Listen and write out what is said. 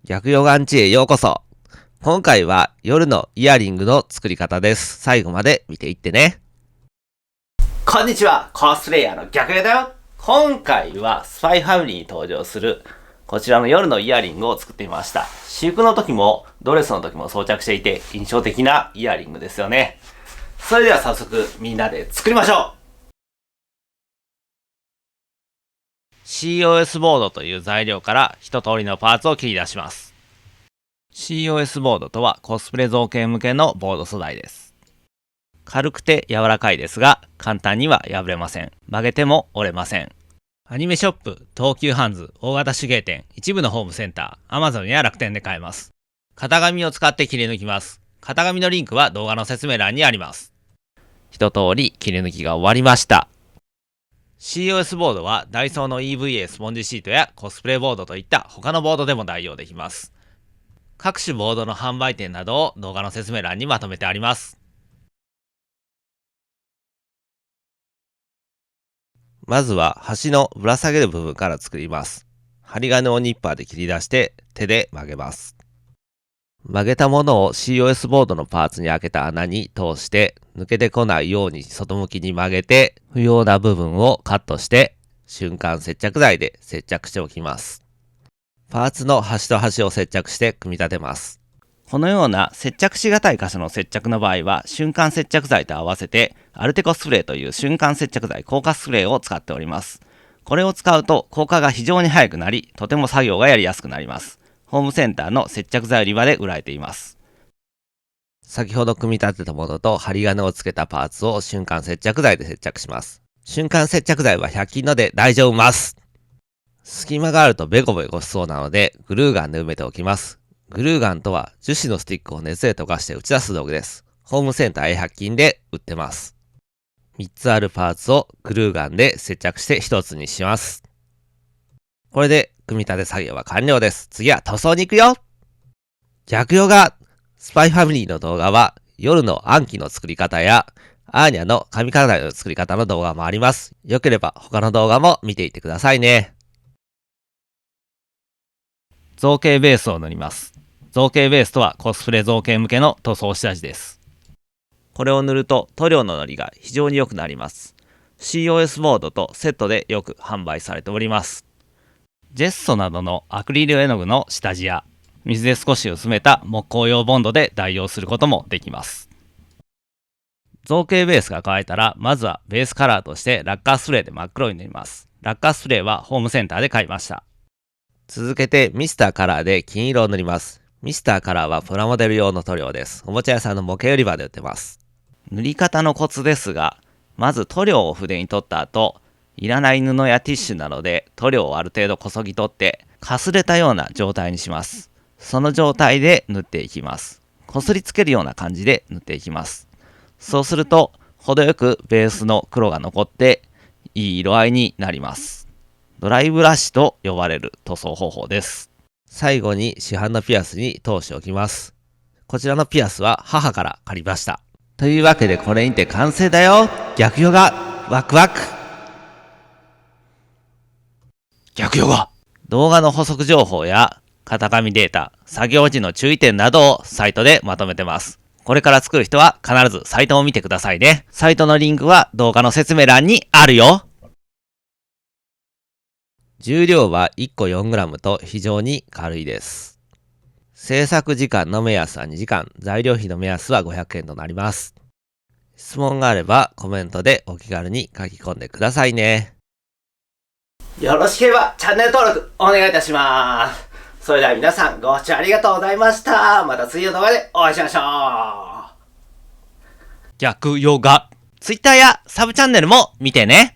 逆ヨガンチへようこそ。今回は夜のイヤリングの作り方です。最後まで見ていってね。こんにちは、コスプレイヤーの逆ヨガだよ。今回はスパイファミリーに登場するこちらの夜のイヤリングを作ってみました。私服の時もドレスの時も装着していて印象的なイヤリングですよね。それでは早速みんなで作りましょう。COS ボードという材料から一通りのパーツを切り出します。COS ボードとはコスプレ造形向けのボード素材です。軽くて柔らかいですが、簡単には破れません。曲げても折れません。アニメショップ、東急ハンズ、大型手芸店、一部のホームセンター、Amazon や楽天で買えます。型紙を使って切り抜きます。型紙のリンクは動画の説明欄にあります。一通り切り抜きが終わりました。COS ボードはダイソーの EVA スポンジシートやコスプレボードといった他のボードでも代用できます。各種ボードの販売店などを動画の説明欄にまとめてあります。まずは端のぶら下げる部分から作ります。針金をニッパーで切り出して手で曲げます。曲げたものを COS ボードのパーツに開けた穴に通して抜けてこないように外向きに曲げて不要な部分をカットして瞬間接着剤で接着しておきます。パーツの端と端を接着して組み立てます。このような接着しがたい箇所の接着の場合は瞬間接着剤と合わせてアルテコスプレーという瞬間接着剤硬化スプレーを使っております。これを使うと硬化が非常に早くなりとても作業がやりやすくなります。ホームセンターの接着剤売り場で売られています。先ほど組み立てたものと針金をつけたパーツを瞬間接着剤で接着します。瞬間接着剤は100均ので大丈夫ます。隙間があるとベコベコしそうなのでグルーガンで埋めておきます。グルーガンとは樹脂のスティックを熱で溶かして打ち出す道具です。ホームセンターや100均で売ってます。3つあるパーツをグルーガンで接着して1つにします。これで組み立て作業は完了です。次は塗装に行くよ。逆ヨガスパイファミリーの動画は夜の暗記の作り方やアーニャの髪飾りの作り方の動画もあります。よければ他の動画も見ていってくださいね。造形ベースを塗ります。造形ベースとはコスプレ造形向けの塗装下地です。これを塗ると塗料ののりが非常に良くなります。COS ボードとセットでよく販売されております。ジェッソなどのアクリル絵の具の下地や水で少し薄めた木工用ボンドで代用することもできます。造形ベースが乾いたらまずはベースカラーとしてラッカースプレーで真っ黒に塗ります。ラッカースプレーはホームセンターで買いました。続けてミスターカラーで金色を塗ります。ミスターカラーはプラモデル用の塗料です。おもちゃ屋さんの模型売り場で売ってます。塗り方のコツですが、まず塗料を筆に取った後、いらない布やティッシュなどで塗料をある程度こそぎ取ってかすれたような状態にします。その状態で塗っていきます。こすりつけるような感じで塗っていきます。そうすると程よくベースの黒が残っていい色合いになります。ドライブラシと呼ばれる塗装方法です。最後に市販のピアスに通しておきます。こちらのピアスは母から借りました。というわけでこれにて完成だよ。逆ヨガワクワク。逆ヨガ動画の補足情報や型紙データ、作業時の注意点などをサイトでまとめてます。これから作る人は必ずサイトを見てくださいね。サイトのリンクは動画の説明欄にあるよ。重量は1個 4g と非常に軽いです。制作時間の目安は2時間、材料費の目安は500円となります。質問があればコメントでお気軽に書き込んでくださいね。よろしければチャンネル登録お願いいたします。それでは皆さんご視聴ありがとうございました。また次の動画でお会いしましょう。逆ヨガ Twitter やサブチャンネルも見てね。